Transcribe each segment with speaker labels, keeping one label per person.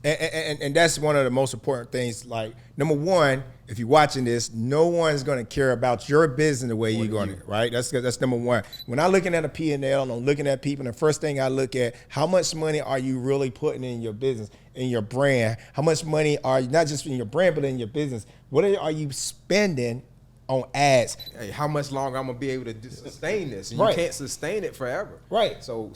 Speaker 1: And that's one of the most important things. Like, number one, if you're watching this, no one's going to care about your business the way you're going to, right? That's number one. When I'm looking at a P&L and I'm looking at people, the first thing I look at, how much money are you really putting in your business, in your brand? How much money are you, not just in your brand, but in your business? What are you spending on ads?
Speaker 2: Hey, how much longer I'm gonna be able to sustain this? And
Speaker 1: right.
Speaker 2: You can't sustain it forever.
Speaker 1: Right.
Speaker 2: So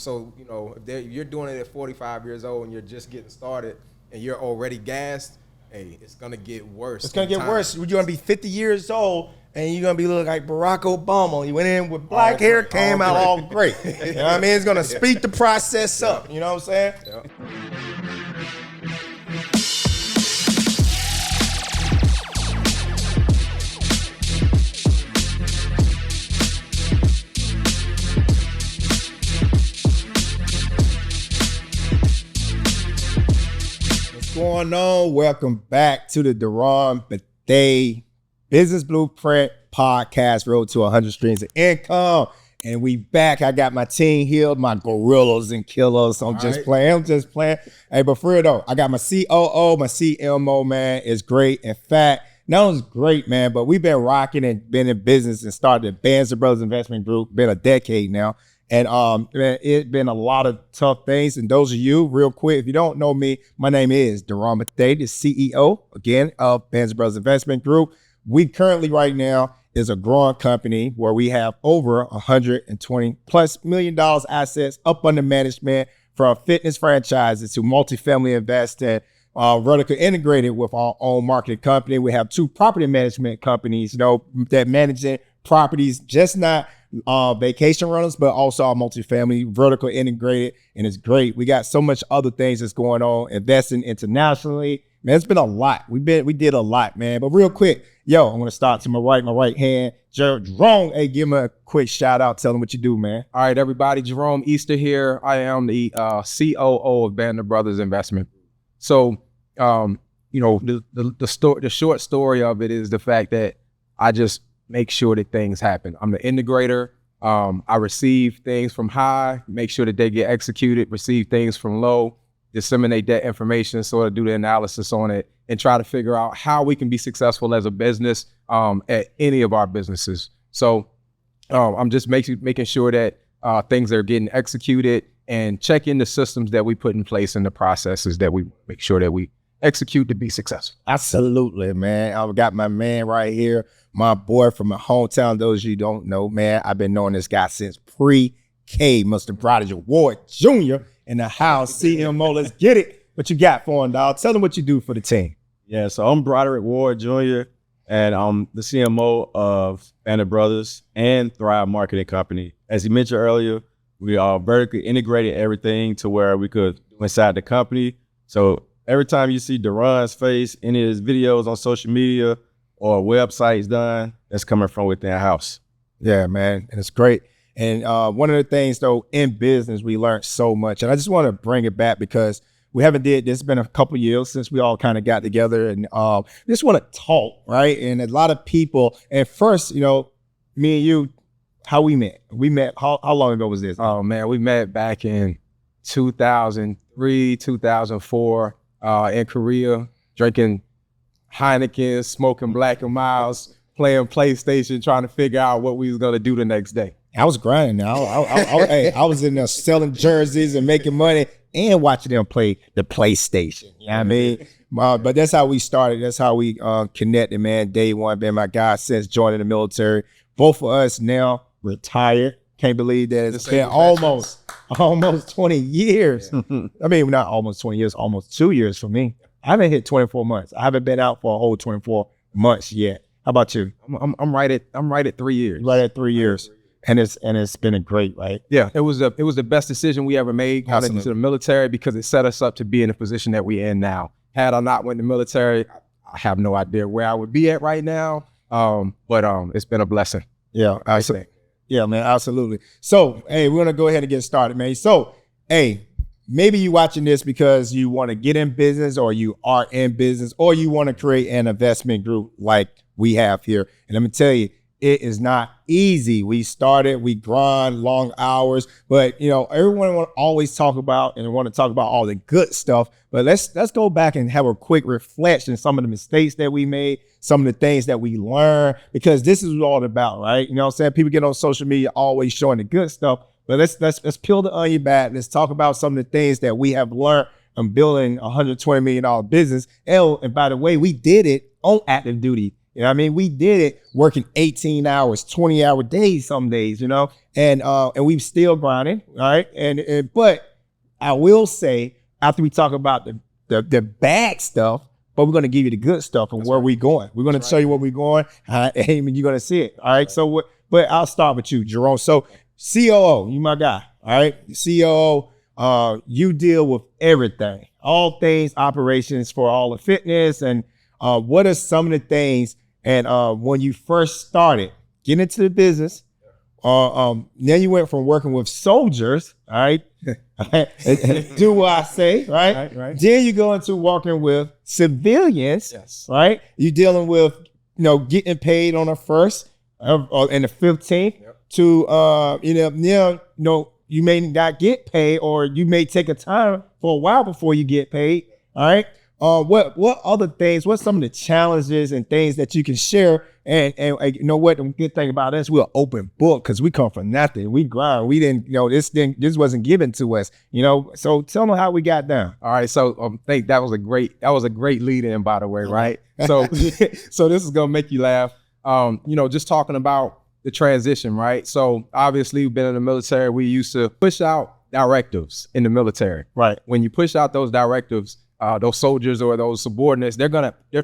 Speaker 2: if you're doing it at 45 years old and you're just getting started and you're already gassed, hey, it's gonna get worse.
Speaker 1: It's gonna get worse. You're gonna be 50 years old and you're gonna be looking like Barack Obama. You went in with black hair, came out all great. You know what I mean? It's gonna speed the process up. You know what I'm saying?
Speaker 2: Yep.
Speaker 1: Going on? Welcome back to the Dearonne Bethea Business Blueprint Podcast, Road to 100 Streams of Income. And we back. I got my team healed, my gorillas and killers. I'm just playing. Hey, but for real though, I got my COO, my CMO, man. It's great. In fact, not only great, man, but we've been rocking and been in business and started the Bands Brothers Investment Group, been a decade now. And man, it's been a lot of tough things. And those of you, real quick, if you don't know me, my name is Dearonne Bethea, the CEO, again, of Bands Brothers Investment Group. We currently right now is a growing company where we have over $120+ million assets up under management, from fitness franchises to multifamily investing, vertically integrated with our own marketing company. We have 2 property management companies, that managing properties, just not vacation rentals, but also our multifamily, vertical integrated, and it's great. We got so much other things that's going on, investing internationally. Man, it's been a lot. We did a lot, man. But real quick, I'm gonna start to my right hand. Jerome, hey, give him a quick shout out. Tell him what you do, man.
Speaker 2: All right, everybody. Jerome Easter here. I am the COO of Band Brothers Investment. So, the short story of it is the fact that I just make sure that things happen. I'm the integrator. I receive things from high, make sure that they get executed, receive things from low, disseminate that information, sort of do the analysis on it, and try to figure out how we can be successful as a business at any of our businesses. So I'm just making sure that things are getting executed and checking the systems that we put in place and the processes that we make sure that we execute to be successful.
Speaker 1: Absolutely, man. I've got my man right here, my boy from my hometown. Those of you who don't know, man, I've been knowing this guy since pre-K, Mr. Broderick Ward Jr. in the house. CMO, let's get it. What you got for him, dog? Tell them what you do for the team.
Speaker 3: Yeah, so I'm Broderick Ward Jr., and I'm the CMO of Band Brothers and Thrive Marketing Company. As you mentioned earlier, we are vertically integrated everything to where we could do inside the company. So every time you see Dearonne's face, any of his videos on social media or websites done, that's coming from within the house.
Speaker 1: Yeah, man, and it's great. And one of the things, though, in business, we learned so much. And I just want to bring it back because we haven't did this. It's been a couple of years since we all kind of got together and just want to talk, right? And a lot of people, and first, me and you, how we met? How long ago was this?
Speaker 2: Oh, man, we met back in 2003, 2004 in Korea, drinking Heineken, smoking Black and Milds, playing PlayStation, trying to figure out what we was going to do the next day.
Speaker 1: I was grinding. I was in there selling jerseys and making money and watching them play the PlayStation. You know what I mean? But that's how we started. That's how we connected, man. Day one, been my guy since joining the military. Both of us now retired. Can't believe that it's been almost 20 years. I mean, not almost 20 years, almost 2 years for me. I haven't hit 24 months. I haven't been out for a whole 24 months yet. How about you?
Speaker 2: I'm right at 3 years.
Speaker 1: Right at 3 years. And it's been a great, right?
Speaker 2: Yeah, it was the best decision we ever made going into the military because it set us up to be in the position that we're in now. Had I not went to the military, I have no idea where I would be at right now. But it's been a blessing.
Speaker 1: Yeah, yeah, man, absolutely. So, hey, we're gonna go ahead and get started, man. So, hey, maybe you watching this because you want to get in business, or you are in business, or you want to create an investment group like we have here. And let me tell you, it is not easy. We grind long hours, but everyone want to always talk about and want to talk about all the good stuff. But let's go back and have a quick reflection, some of the mistakes that we made, some of the things that we learned, because this is what all about, right? You know what I'm saying? People get on social media always showing the good stuff, but let's peel the onion back. Let's talk about some of the things that we have learned from building a $120 million business. And by the way, we did it on active duty. You know what I mean? We did it working 18 hours, 20-hour days some days, and we still grinding, all right? But I will say, after we talk about the bad stuff, but we're going to give you the good stuff and where we're going. We're going to show you where we're going, and you're going to see it, all right? So, but I'll start with you, Jerome. So, COO, you my guy, all right? COO, you deal with everything, all things operations for all the fitness, and what are some of the things, and when you first started getting into the business, then you went from working with soldiers, all right? Do what I say, right? Right. Then you go into working with civilians, yes, right? You're dealing with, getting paid on the 1st and the 15th, yep, to, you may not get paid, or you may take a time for a while before you get paid, all right? What other things, what's some of the challenges and things that you can share? And you know what, the good thing about us, we're an open book, because we come from nothing. We grind. We didn't, this wasn't given to us, so tell them how we got down.
Speaker 2: All right. So I think that was a great lead in, by the way, right? So, so this is going to make you laugh. Just talking about the transition, right? So obviously we've been in the military. We used to push out directives in the military. Right. When you push out those directives, those soldiers or those subordinates, they're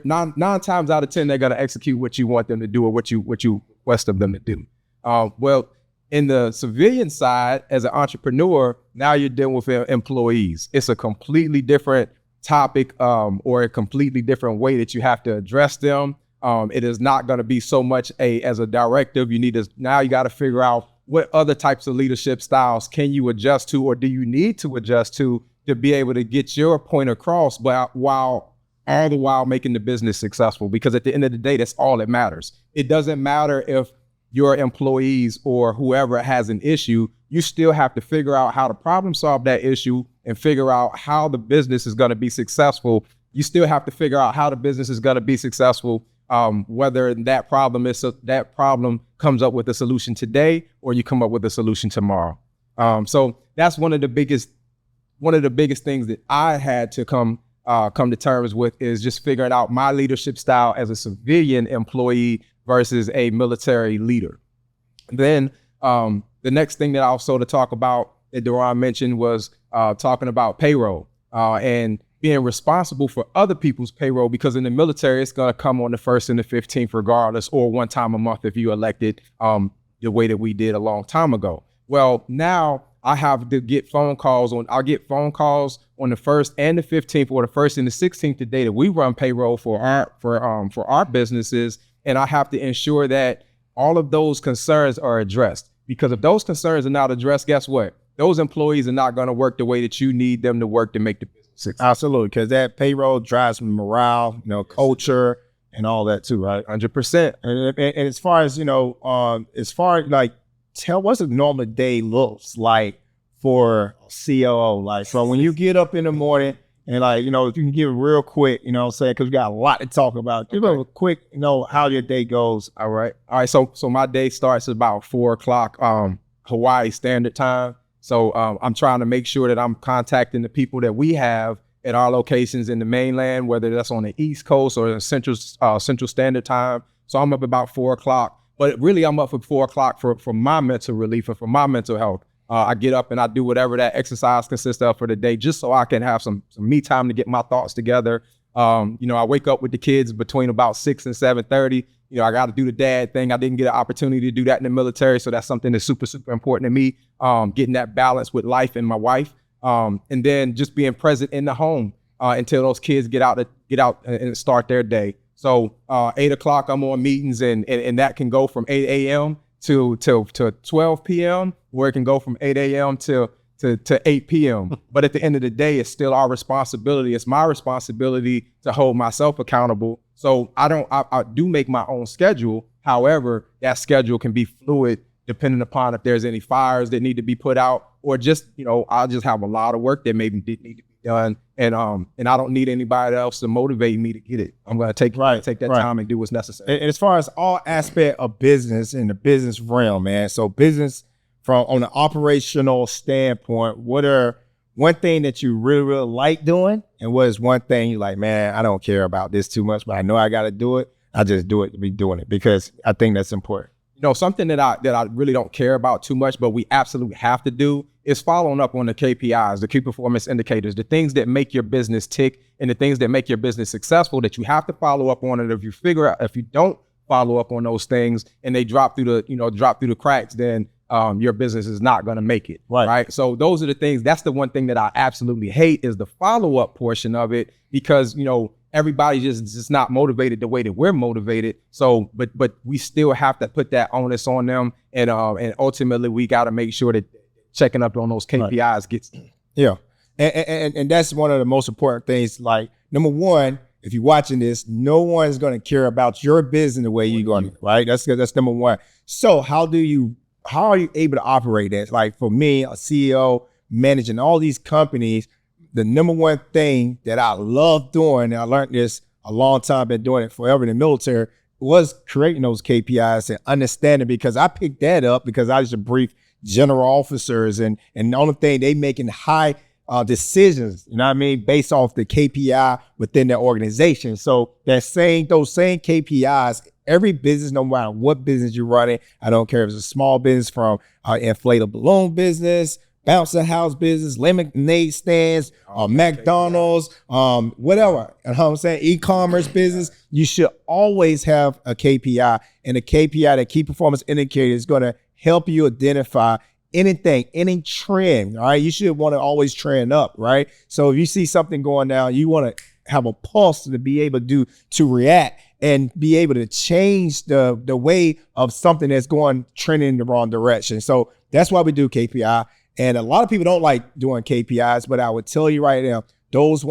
Speaker 2: nine times out of 10, they're gonna execute what you want them to do, or what you request of them to do. Well, in the civilian side, as an entrepreneur, now you're dealing with employees. It's a completely different topic, or a completely different way that you have to address them. It is not gonna be so much as a directive. You got to figure out what other types of leadership styles can you adjust to, or do you need to adjust to be able to get your point across, but all the while making the business successful. Because at the end of the day, that's all that matters. It doesn't matter if your employees or whoever has an issue, you still have to figure out how to problem solve that issue and figure out how the business is going to be successful. You still have to figure out how the business is going to be successful, whether that problem comes up with a solution today, or you come up with a solution tomorrow. So that's one of the biggest things that I had to come to terms with, is just figuring out my leadership style as a civilian employee versus a military leader. Then the next thing that also to talk about that Dearonne mentioned was talking about payroll and being responsible for other people's payroll, because in the military, it's going to come on the 1st and the 15th regardless, or one time a month if you elected the way that we did a long time ago. Well, now I have to get phone calls I'll get phone calls on the 1st and the 15th, or the 1st and the 16th, the day that we run payroll for our businesses. And I have to ensure that all of those concerns are addressed, because if those concerns are not addressed, guess what? Those employees are not going to work the way that you need them to work to make the business successful.
Speaker 1: Absolutely. Because that payroll drives morale, culture and all that too, right?
Speaker 2: 100%.
Speaker 1: And as far as, tell what's a normal day looks like for COO. Like, so when you get up in the morning and if you can give it real quick, because we got a lot to talk about. Give a quick, how your day goes.
Speaker 2: All right. So my day starts at about 4:00 Hawaii Standard Time. So I'm trying to make sure that I'm contacting the people that we have at our locations in the mainland, whether that's on the East Coast or Central Standard Time. So I'm up about 4:00. But really, I'm up for 4:00 for my mental relief and for my mental health. I get up and I do whatever that exercise consists of for the day, just so I can have some me time to get my thoughts together. I wake up with the kids between about 6 and 7:30. I got to do the dad thing. I didn't get an opportunity to do that in the military, so that's something that's super, super important to me. Getting that balance with life and my wife, and then just being present in the home until those kids get out and start their day. So 8:00, I'm on meetings, and that can go from 8 a.m. to 12 p.m., where it can go from 8 a.m. to 8 p.m. But at the end of the day, it's still our responsibility. It's my responsibility to hold myself accountable. So I do make my own schedule. However, that schedule can be fluid depending upon if there's any fires that need to be put out, or just, I'll just have a lot of work that maybe need to be done. And I don't need anybody else to motivate me to get it. I'm going to take that time and do what's necessary.
Speaker 1: And as far as all aspect of business in the business realm, man. So business on an operational standpoint, what are one thing that you really, really like doing? And what is one thing you like, man, I don't care about this too much, but I know I got to do it. I just do it to be doing it because I think that's important.
Speaker 2: Something that I really don't care about too much, but we absolutely have to do is following up on the KPIs, the key performance indicators, the things that make your business tick and the things that make your business successful that you have to follow up on. And if you don't follow up on those things and they drop through the cracks, then your business is not going to make it. Right. So those are the things. That's the one thing that I absolutely hate is the follow up portion of it, because, everybody just not motivated the way that we're motivated. So, but we still have to put that onus on them. And ultimately we got to make sure that checking up on those KPIs gets.
Speaker 1: Yeah. And that's one of the most important things. Like, number one, if you're watching this, no one's going to care about your business the way you're going to, right? That's number one. So how are you able to operate that? Like for me, a CEO managing all these companies, the number one thing that I love doing, and I learned this a long time, been doing it forever in the military, was creating those KPIs and understanding, because I picked that up because I used to brief general officers and the only thing they making high decisions, based off the KPI within their organization. So those same KPIs, every business, no matter what business you're running, I don't care if it's a small business from inflatable balloon business, bouncer house business, lemonade stands, McDonald's, whatever. You know what I'm saying? E-commerce business, you should always have a KPI, and a KPI, that key performance indicator, is going to help you identify anything, any trend, all right? You should want to always trend up, right? So if you see something going down, you want to have a pulse to be able to react and be able to change the way of something that's trending in the wrong direction. So that's why we do KPI. And a lot of people don't like doing KPIs, but I would tell you right now, those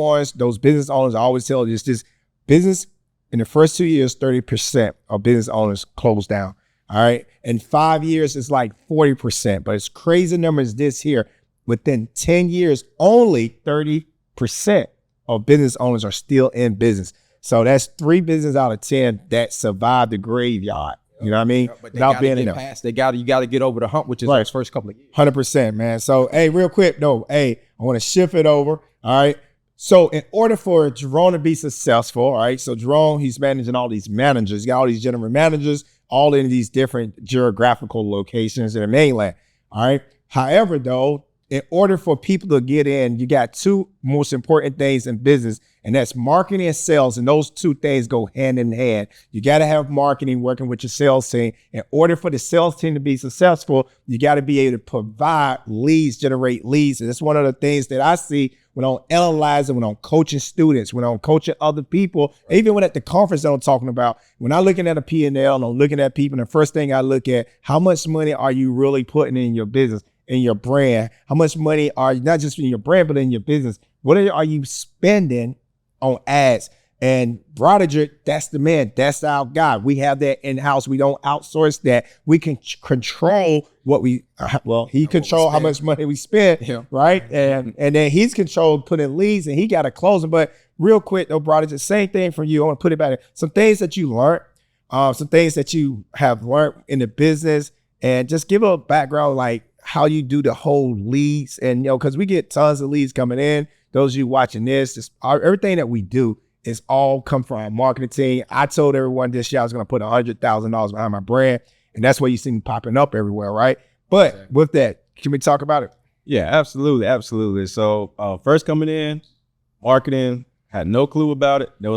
Speaker 1: business owners, I always tell you this business in the first 2 years, 30% of business owners close down. All right. In 5 years, it's like 40%, but it's crazy numbers this here. Within 10 years, only 30% of business owners are still in business. So that's 3 business out of 10 that survive the graveyard. You know what I mean?
Speaker 2: But without being in there. You got to get over the hump, which is those first couple of years.
Speaker 1: 100%, man. So, hey, real quick, I want to shift it over. All right. So in order for Jerome to be successful, all right, so Jerome, he's managing all these managers. He got all these general managers, all in these different geographical locations in the mainland. All right. However, though, in order for people to get in, you got 2 most important things in business, and that's marketing and sales. And those 2 things go hand in hand. You got to have marketing working with your sales team. In order for the sales team to be successful, you got to be able to provide leads, generate leads. And that's one of the things that I see when I'm analyzing, when I'm coaching students, when I'm coaching other people, even when at the conference that I'm talking about, when I'm looking at a P&L and I'm looking at people, the first thing I look at, how much money are you really putting in your business, in your brand? How much money are you, not just in your brand, but in your business? What are you spending on ads? And Broderick, that's the man. That's our guy. We have that in-house. We don't outsource that. We can control what he control how much money we spend, right? And then he's controlled putting leads, and he got to close them. But real quick, though, Broderick, the same thing for you. I want to put it back. Some things that you learned, some things that you have learned in the business, and just give a background, like how you do the whole leads. And, because we get tons of leads coming in. Those of you watching this, everything that we do is all come from our marketing team. I told everyone this year I was going to put $100,000 behind my brand, and that's why you see me popping up everywhere, right? But with that, can we talk about it?
Speaker 3: Yeah, absolutely. So first coming in, marketing, had no clue about it. That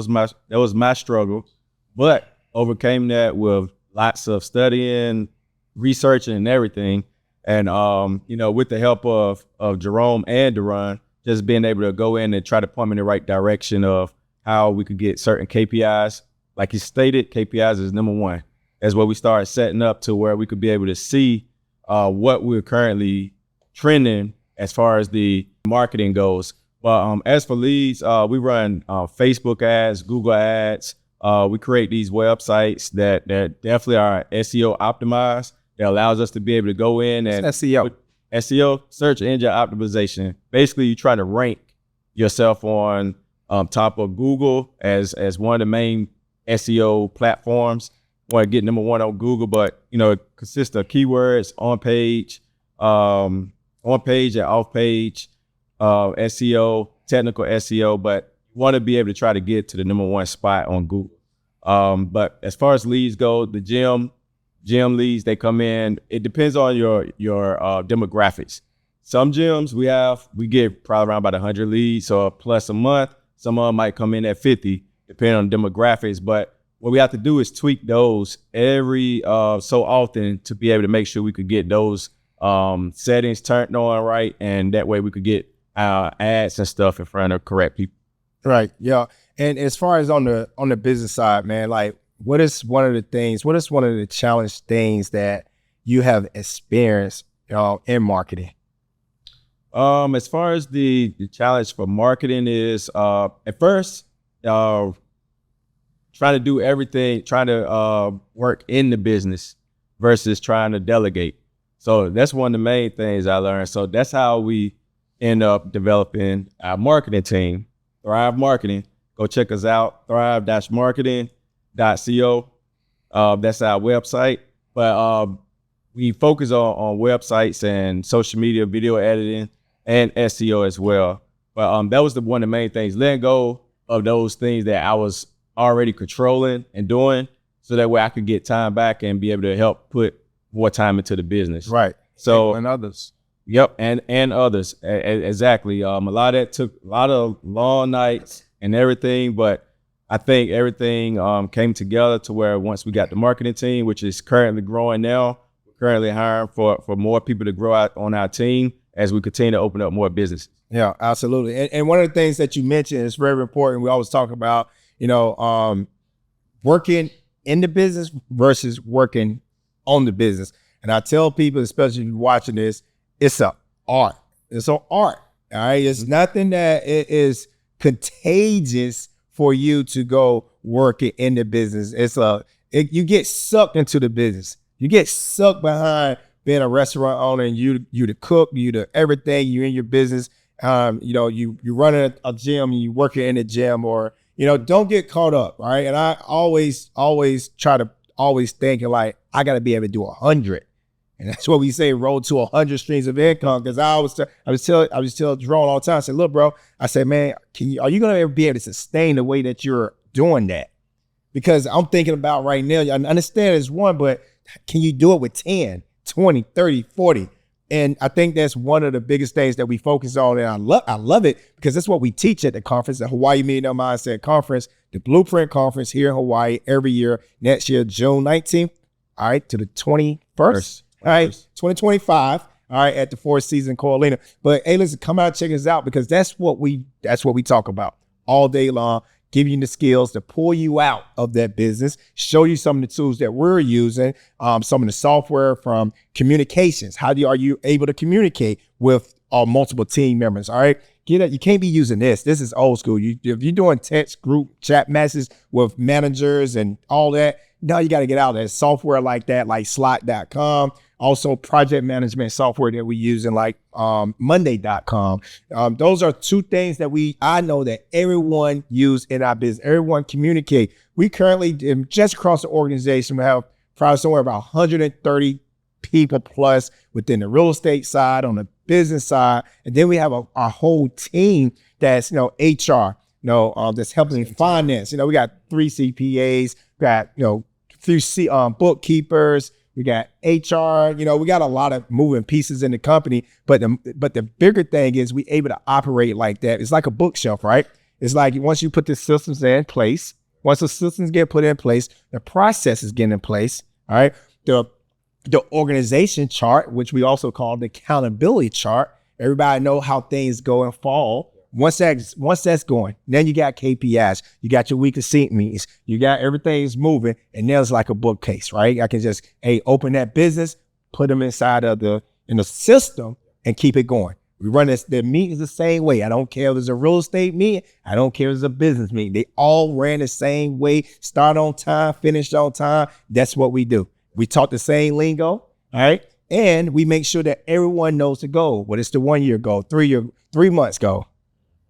Speaker 3: was my struggle, but overcame that with lots of studying, researching, and everything. And with the help of Jerome and Dearonne, just being able to go in and try to point me in the right direction of how we could get certain KPIs. Like you stated, KPIs is number one. That's what we started setting up to where we could be able to see what we're currently trending as far as the marketing goes. But as for leads, we run Facebook ads, Google ads, We create these websites that definitely are SEO optimized. That allows us to be able to go in and
Speaker 2: SEO.
Speaker 3: SEO, search engine optimization. Basically, you try to rank yourself on top of Google as one of the main SEO platforms. Want to get number one on Google, but it consists of keywords, on page and off page, SEO, technical SEO, but you want to be able to try to get to the number one spot on Google. But as far as leads go, the gym leads, they come in. It depends on your demographics. Some gyms we get probably around about 100 leads, so plus a month. Some of them might come in at 50, depending on demographics. But what we have to do is tweak those every so often to be able to make sure we could get those settings turned on right, and that way we could get our ads and stuff in front of correct people.
Speaker 1: Right. Yeah. And as far as on the business side, man, like what is one of the challenge things that you have experienced in marketing?
Speaker 3: As far as the challenge for marketing is at first trying to do everything, trying to work in the business versus trying to delegate. So that's one of the main things I learned. So that's how we end up developing our marketing team, Thrive Marketing. Go check us out, thrive-marketing.co. That's our website. But we focus on websites and social media, video editing, and SEO as well. But that was one of the main things, letting go of those things that I was already controlling and doing, so that way I could get time back and be able to help put more time into the business.
Speaker 1: Right.
Speaker 3: So
Speaker 2: And others.
Speaker 3: Yep, and others. Exactly. A lot of that took a lot of long nights and everything, but I think everything came together to where once we got the marketing team, which is currently growing now, we're currently hiring for more people to grow out on our team as we continue to open up more businesses.
Speaker 1: Yeah, absolutely. And one of the things that you mentioned is very important. We always talk about, working in the business versus working on the business. And I tell people, especially if you're watching this, it's an art. It's an art. All right. It's nothing that it is contagious for you to go work it in the business. You get sucked into the business. You get sucked behind being a restaurant owner, and you the cook, you the everything. You're in your business. You running a gym, and you working in the gym, or don't get caught up. Right. And I always try to thinking like I got to be able to do 100. And that's what we say, roll to 100 streams of income. Because I was telling Jerome all the time. I said, look, bro. I said, man, are you gonna ever be able to sustain the way that you're doing that? Because I'm thinking about right now. I understand it's one, but can you do it with 10, 20, 30, 40? And I think that's one of the biggest things that we focus on. And I love it because that's what we teach at the conference, the Hawaii Millionaire Mindset Conference, the Blueprint Conference here in Hawaii every year. Next year, June 19th, all right, to the 21st. All right, 2025. All right, at the Four Seasons Coralina. But hey, listen, come out, check us out, because that's what we talk about all day long. Give you the skills to pull you out of that business, show you some of the tools that we're using, some of the software from communications. Are you able to communicate with multiple team members? All right, you can't be using this. This is old school. If you're doing text group chat messages with managers and all that, now you got to get out of there. Software like that, like slot.com. Also project management software that we use in like Monday.com. Those are two things that I know that everyone use in our business. Everyone communicate. We currently, just across the organization, we have probably somewhere about 130 people plus within the real estate side, on the business side. And then we have a whole team that's, HR, that's helping finance. We got 3 CPAs, got, few bookkeepers. We got HR, we got a lot of moving pieces in the company, but the bigger thing is we able to operate like that. It's like a bookshelf, right? It's like once you put the systems in place, once the systems get put in place, the processes get in place, all right? The organization chart, which we also call the accountability chart, everybody know how things go and fall. Once that's going, then you got KPIs, you got your weekly sync meetings, you got everything's moving, and there's like a bookcase, right? I can just open that business, put them inside of the system, and keep it going. We run the meetings the same way. I don't care if it's a real estate meeting. I don't care if it's a business meeting. They all ran the same way. Start on time, finish on time. That's what we do. We talk the same lingo, all right? And we make sure that everyone knows the goal. What is the 1 year goal, 3 months goal?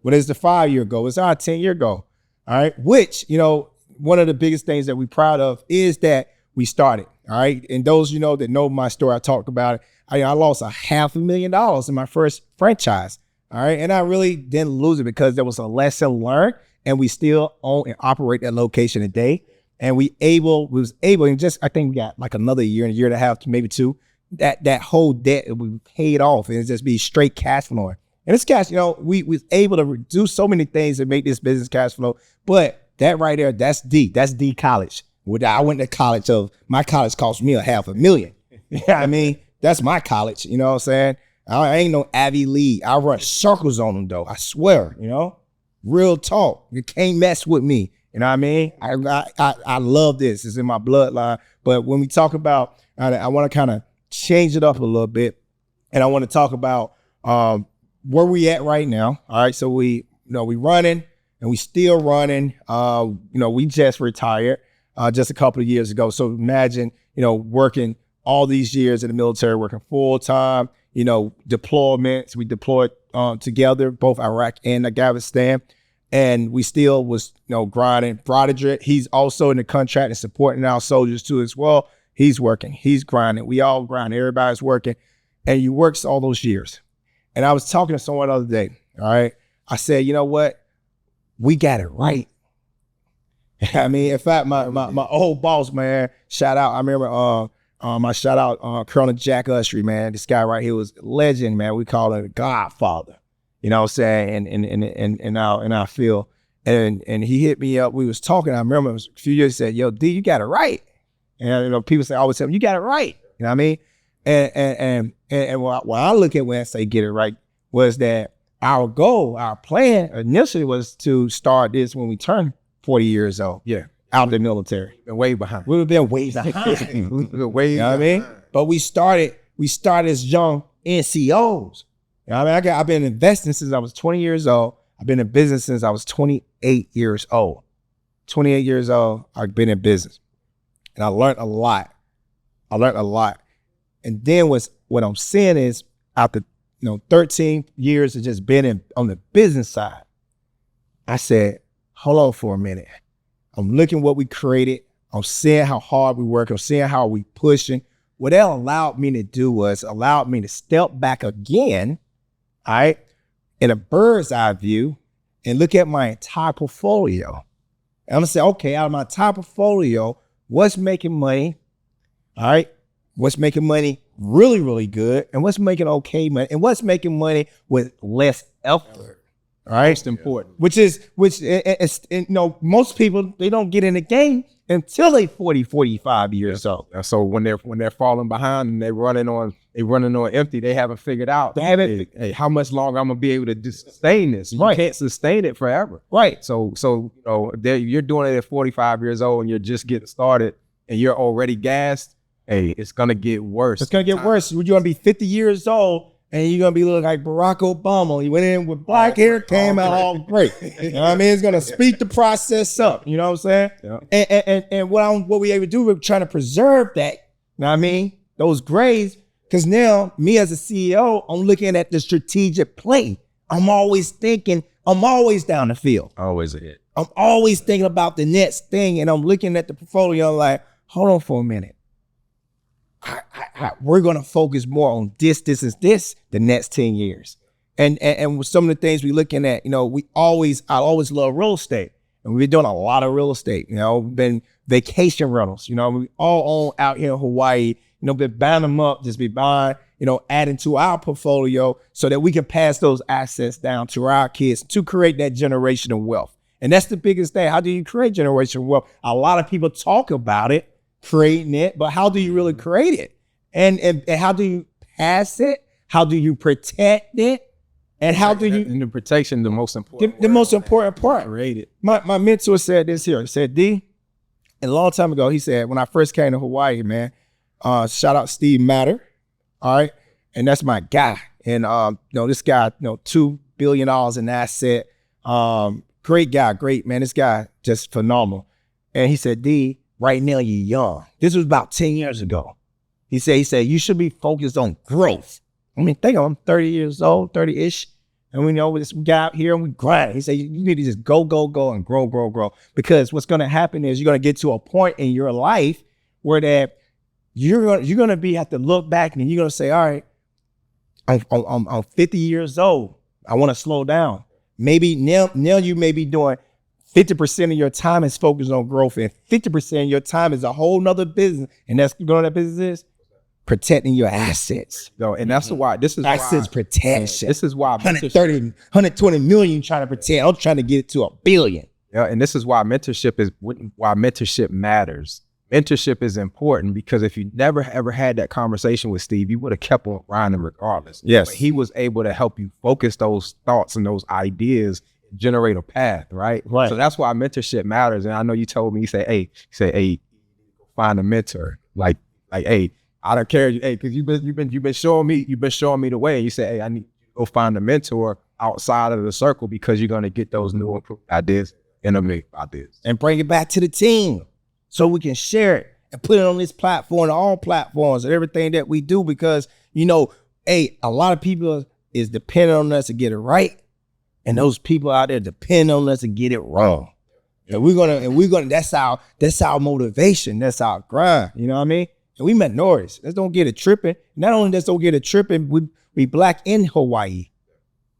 Speaker 1: What is the 5 year goal? It's our 10-year goal, all right? Which, one of the biggest things that we're proud of is that we started, all right? And those, that know my story, I talked about it. I lost $500,000 in my first franchise, all right? And I really didn't lose it because there was a lesson learned, and we still own and operate that location today. And we was able, and just, I think we got like another year and a year and a half, maybe 2, that whole debt we paid off, and it's just be straight cash flowing. And it's cash, we was able to do so many things to make this business cash flow. But that right there, that's D college. I went to college my college cost me $500,000. You know what I mean? That's my college, you know what I'm saying? I ain't no Ivy League. I run circles on them though, I swear, real talk. You can't mess with me, you know what I mean? I love this, it's in my bloodline. But when we talk about, I wanna kind of change it up a little bit, and I wanna talk about where we at right now, all right? So we running, and we still running. We just retired just a couple of years ago. So imagine, working all these years in the military, working full time, deployments. We deployed together, both Iraq and Afghanistan, and we still was, grinding. Broderick, he's also in the contract and supporting our soldiers too as well. He's working, he's grinding. We all grind, everybody's working, and you worked all those years. And I was talking to someone the other day, all right? I said, you know what? We got it right. I mean, in fact, my old boss, man, shout out. I remember I shout out Colonel Jack Usry, man. This guy right here was a legend, man. We call him the Godfather. You know what I'm saying? In our field. And he hit me up. We was talking. I remember it was a few years, he said, yo, D, you got it right. And people say, always tell me, you got it right. You know what I mean? And what I look at when I say get it right was that our goal, our plan initially was to start this when we turn 40 years old.
Speaker 2: Yeah.
Speaker 1: Out of the military.
Speaker 2: Been way behind.
Speaker 1: We would have been way behind. You know what I mean? But we started as young NCOs. You know what I mean? I've been investing since I was 20 years old. I've been in business since I was 28 years old. 28 years old, I've been in business. And I learned a lot. And then what I'm saying is, after 13 years of just being on the business side, I said, hold on for a minute. I'm looking what we created. I'm seeing how hard we work. I'm seeing how we pushing. What that allowed me to do was allowed me to step back again, all right, in a bird's eye view and look at my entire portfolio. And I'm gonna say, okay, out of my entire portfolio, what's making money, all right? What's making money really, really good, and what's making okay money, and what's making money with less effort. All right,
Speaker 2: Most important.
Speaker 1: which most people, they don't get in the game until they 40, 45 years old.
Speaker 2: So when they're falling behind and they're running on empty, they haven't figured out, hey, how much longer I'm gonna be able to sustain this? You can't sustain it forever.
Speaker 1: Right.
Speaker 2: So you're doing it at 45 years old and you're just getting started and you're already gassed. Hey, it's gonna get worse.
Speaker 1: It's gonna get worse. You're gonna be 50 years old and you're gonna be looking like Barack Obama. You went in with black hair, came out all great. You know what I mean? It's gonna speed the process up. You know what I'm saying? Yeah. And what we able to do, we're trying to preserve that. You know what I mean? Those grades. Because now, me as a CEO, I'm looking at the strategic play. I'm always thinking, I'm always down the field.
Speaker 3: Always a hit.
Speaker 1: I'm always thinking about the next thing, and I'm looking at the portfolio like, hold on for a minute. We're gonna focus more on this, the next 10 years. And with some of the things we're looking at, I always love real estate. And we've been doing a lot of real estate, been vacation rentals, we all own out here in Hawaii, been buying them up, just be buying, adding to our portfolio so that we can pass those assets down to our kids to create that generational wealth. And that's the biggest thing. How do you create generational wealth? A lot of people talk about it, creating it, but how do you really create it? And how do you pass it? How do you protect it? And how do you...
Speaker 2: And the protection, the most important.
Speaker 1: The most important part.
Speaker 2: Create it.
Speaker 1: My mentor said this here. He said, D, and a long time ago, he said, when I first came to Hawaii, man, shout out Steve Matter, all right? And that's my guy. And this guy, $2 billion in asset. Great guy, great man. This guy just phenomenal. And he said, D, right now you're young. This was about 10 years ago. He said, you should be focused on growth. I mean, think of him, 30 years old, 30-ish. And we know this guy out here and we grind. He said, you need to just go and grow. Because what's going to happen is you're going to get to a point in your life where that you're going to have to look back and you're going to say, all right, I'm 50 years old. I want to slow down. Maybe now you may be doing 50% of your time is focused on growth and 50% of your time is a whole nother business. And that's that business is protecting your assets.
Speaker 2: And that's why
Speaker 1: assets protection.
Speaker 2: This is why
Speaker 1: 130, 120 million trying to protect. I'm trying to get it to $1 billion.
Speaker 2: Yeah, and this is why mentorship matters. Mentorship is important because if you never ever had that conversation with Steve, you would have kept on grinding regardless.
Speaker 1: Yes.
Speaker 2: But he was able to help you focus those thoughts and those ideas, generate a path, right?
Speaker 1: Right.
Speaker 2: So that's why mentorship matters. And I know you told me, you say, hey, find a mentor. Like, hey, I don't care, hey, because you've been showing me the way. And you say, hey, I need to go find a mentor outside of the circle because you're gonna get those new improved ideas, innovative ideas,
Speaker 1: and bring it back to the team. So we can share it and put it on this platform, all platforms and everything that we do because, a lot of people is dependent on us to get it right. And those people out there depend on us to get it wrong. And we're gonna, that's our motivation. That's our grind. You know what I mean? And we minorities. Let's don't get it tripping. Not only just don't get it tripping, we Black in Hawaii.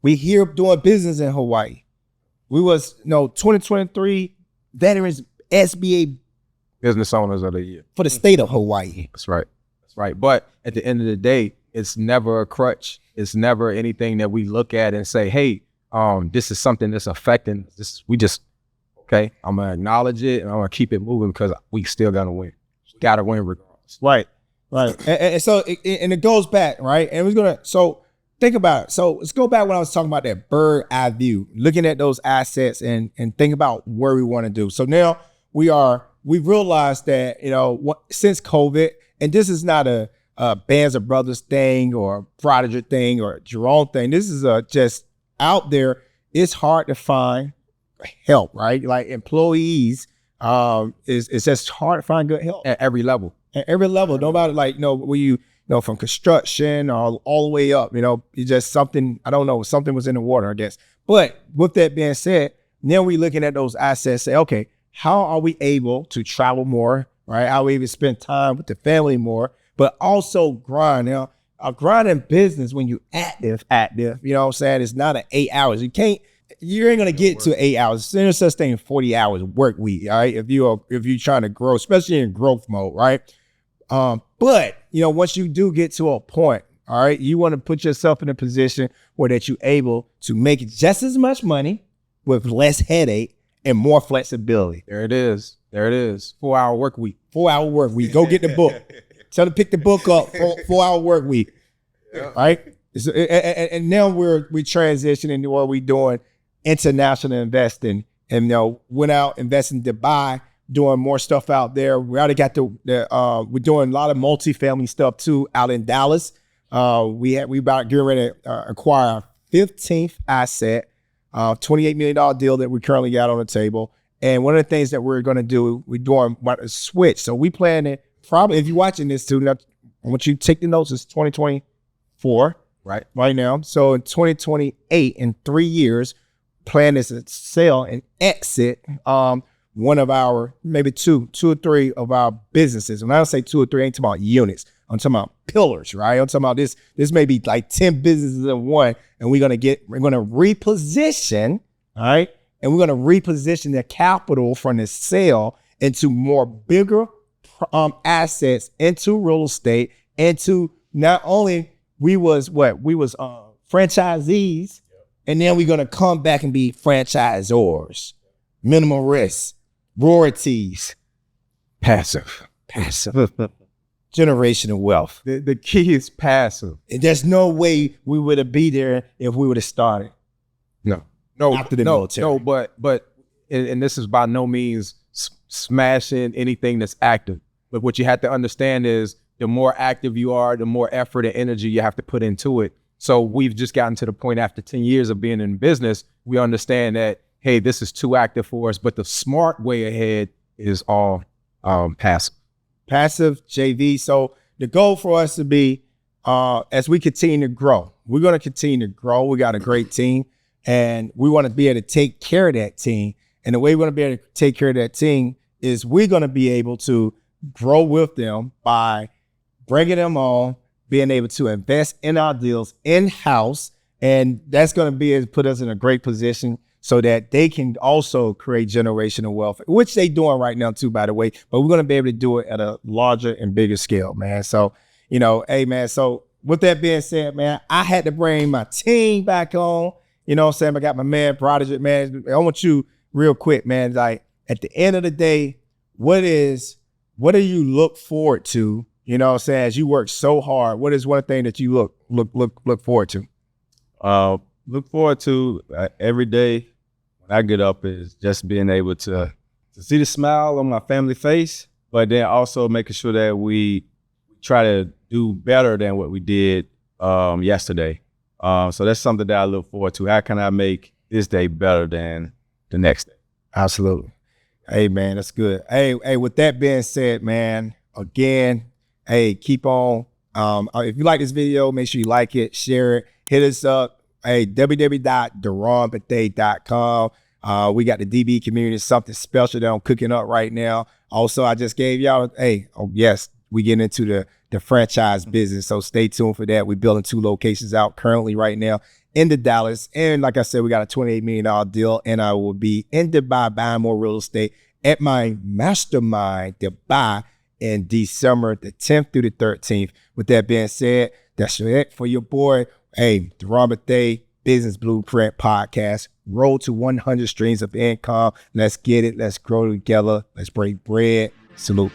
Speaker 1: We here doing business in Hawaii. We was, 2023 Veterans SBA
Speaker 2: Business Owners of the Year
Speaker 1: for the state of Hawaii.
Speaker 2: That's right. But at the end of the day, it's never a crutch. It's never anything that we look at and say, hey, this is something that's affecting this. Okay, I'm gonna acknowledge it and I'm gonna keep it moving because we still gotta win. Gotta win regardless.
Speaker 1: Right. And so it goes back, right? And so think about it. So let's go back when I was talking about that bird eye view, looking at those assets and think about where we want to do. So now we realized that, since COVID, and this is not a Bands of Brothers thing or Broderick thing or Jerome thing. This is just out there. It's hard to find help, right? Like employees, it's just hard to find good help
Speaker 2: At every level.
Speaker 1: Nobody where you from construction all the way up, it's just something, I don't know, something was in the water, I guess. But with that being said, now we're looking at those assets, say, okay, how are we able to travel more, right? How are we able to spend time with the family more, but also grind? A grind in business when you active, you know what I'm saying? It's not an 8 hours. You ain't gonna get to 8 hours. There's such thing as 40 hours work week, all right? If you're trying to grow, especially in growth mode, right? But once you do get to a point, all right, you want to put yourself in a position where that you're able to make just as much money with less headache and more flexibility.
Speaker 2: There it is. 4-hour work week.
Speaker 1: 4-hour work week. Go get the book. Tell them to pick the book up. 4-hour work week. Yeah. Right? And now we're transitioning to what we're doing international investing. And went out investing in Dubai, doing more stuff out there. We already got we're doing a lot of multifamily stuff too out in Dallas. We about getting ready to acquire our 15th asset. $28 million deal that we currently got on the table. And one of the things that we're going to do, we're doing a switch. So we plan it probably, if you're watching this too, I want you to take the notes, it's 2024 right now. So in 2028, in 3 years, plan is to sell and exit one of our, maybe two or three of our businesses. When I say 2 or 3, I ain't talking about units. I'm talking about pillars, right? I'm talking about this may be like 10 businesses in one, and we're gonna reposition, all right? And we're gonna reposition the capital from the sale into more bigger assets, into real estate, into not only we was franchisees, and then we're gonna come back and be franchisors, minimal risk, royalties, passive. Generational wealth.
Speaker 2: The key is passive.
Speaker 1: And there's no way we would have been there if we would have started.
Speaker 2: No,
Speaker 1: after the military.
Speaker 2: No, but and this is by no means smashing anything that's active. But what you have to understand is the more active you are, the more effort and energy you have to put into it So we've just gotten to the point after 10 years of being in business, we understand that, hey, this is too active for us, but the smart way ahead is all passive.
Speaker 1: Passive JV. So the goal for us to be, as we continue to grow, we're going to continue to grow. We got a great team and we want to be able to take care of that team. And the way we're going to be able to take care of that team is we're going to be able to grow with them by bringing them on, being able to invest in our deals in-house. And that's going to be put us in a great position so that they can also create generational wealth, which they doing right now too, by the way. But we're going to be able to do it at a larger and bigger scale, man. So, hey, man. So with that being said, man, I had to bring my team back on. You know what I'm saying? I got my man, Broderick, man. I want you real quick, man. Like at the end of the day, what do you look forward to? You know what I'm saying? As you work so hard, what is one thing that you look forward to?
Speaker 3: Look forward to every day when I get up is just being able to see the smile on my family face, but then also making sure that we try to do better than what we did yesterday. So that's something that I look forward to. How can I make this day better than the next day?
Speaker 1: Absolutely. Hey, man, that's good. Hey, with that being said, man, again, hey, keep on. If you like this video, make sure you like it, share it, hit us up. Hey, www.DearonneBethea.com. We got the DB community, something special that I'm cooking up right now. Also, I just gave y'all, yes, we get into the franchise business. So stay tuned for that. We're building 2 locations out currently right now in the Dallas. And like I said, we got a $28 million deal. And I will be in Dubai buying more real estate at my mastermind, Dubai, in December the 10th through the 13th. With that being said, that's it for your boy. Hey, Dearonne Bethea, Business Blueprint Podcast. Road to 100 streams of income. Let's get it. Let's grow together. Let's break bread. Salute.